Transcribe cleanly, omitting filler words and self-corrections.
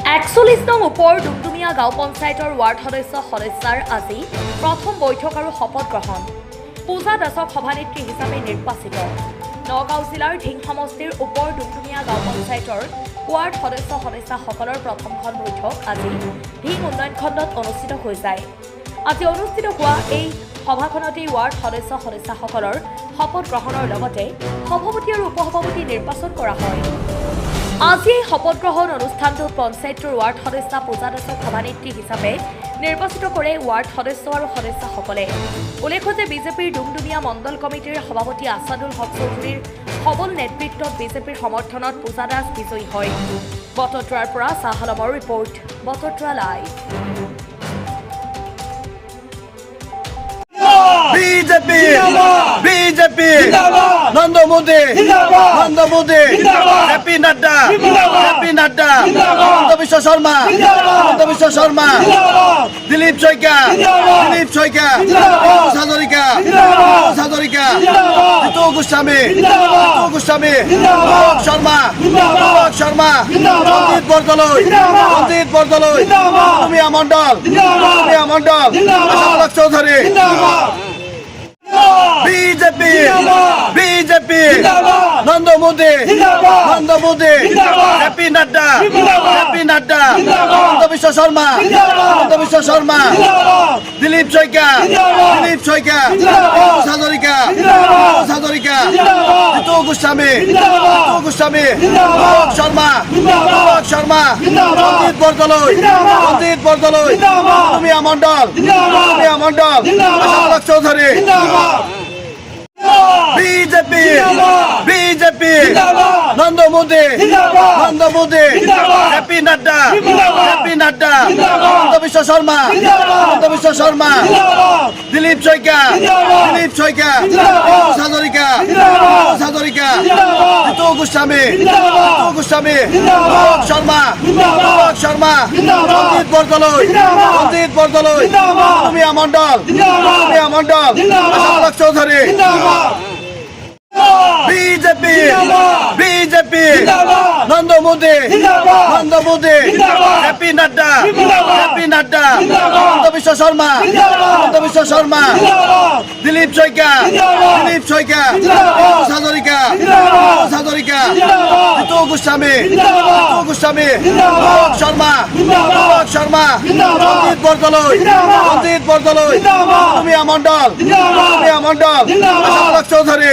41 নং ওপৰ ডুমডুমিয়া গাঁও পঞ্চায়তৰ ৱাৰ্ড সদস্যাৰ আজি প্ৰথম বৈঠক আৰু শপত গ্ৰহণ। পূজা দাসক সভানেত্ৰী হিচাপে নিৰ্বাচিত। নগাঁও জিলাৰ ঢিং সমষ্টিৰ ওপৰ ডুমডুমিয়া গাঁও পঞ্চায়তৰ ৱাৰ্ড সদস্যাসকলৰ প্ৰথমখন বৈঠক আজি ঢিং উন্নয়ন খণ্ডত অনুষ্ঠিত হৈ যায়। আজি অনুষ্ঠিত হোৱা এই সভাখনতেই ৱাৰ্ড সদস্যাসকলৰ শপত গ্ৰহণৰ লগতে সভাপতি আৰু উপসভাপতি নিৰ্বাচন কৰা হয়। আজি এই শপত গ্ৰহণ অনুষ্ঠানটোত পঞ্চায়তৰ ৱাৰ্ড সদস্য পূজা দাসক সভানেত্ৰী হিচাপে নিৰ্বাচিত কৰে ৱাৰ্ড সদস্য আৰু সদস্যসকলে। উল্লেখ্য যে বিজেপিৰ ডুমডুমিয়া মণ্ডল কমিটিৰ সভাপতি আছাদুল হক চৌধুৰীৰ সবল নেতৃত্বত বিজেপিৰ সমৰ্থনত পূজা দাস বিজয়ী হয়। বটদ্ৰাৰ পৰা চাহ আলমৰ report, Batadrava live. BJP BJP Narendra Modi হ্যাপি নাড্ডা হিমন্ত বিশ্ব শর্মা দিলীপ শইকীয়া হাজরিকা জিতু গোস্বামী শর্মা রঞ্জিত বৰদলৈ ডুমডুমিয়া মণ্ডল আশাফলক চৌধুরী। বিজেপি নরেন্দ্র মোদী হ্যাপি নাড্ডা হিমন্ত বিশ্ব শর্মা দিলীপ শইকীয়া হাজরিকা জিতু গোস্বামী শর্মা রঞ্জিত বৰদলৈ ডুমডুমিয়া মণ্ডল আশাফলক চৌধুরী। বিজেপি নরেন্দ্র মোদী হ্যাপি নাড্ডা হিমন্ত বিশ্ব শর্মা দিলীপ শইকীয়া হাজরিকা জিতু গোস্বামী শর্মা রঞ্জিত বৰদলৈ ডুমডুমিয়া মণ্ডল আশাফলক চৌধুরী। বিজেপি নরেন্দ্র মোদী হ্যাপি নাড্ডা হিমন্ত বিশ্ব শর্মা দিলীপ শইকীয়া হাজরিকা জিতু গোস্বামী শর্মা রঞ্জিত বৰদলৈ ডুমডুমিয়া মণ্ডল আশাফলক চৌধুরী।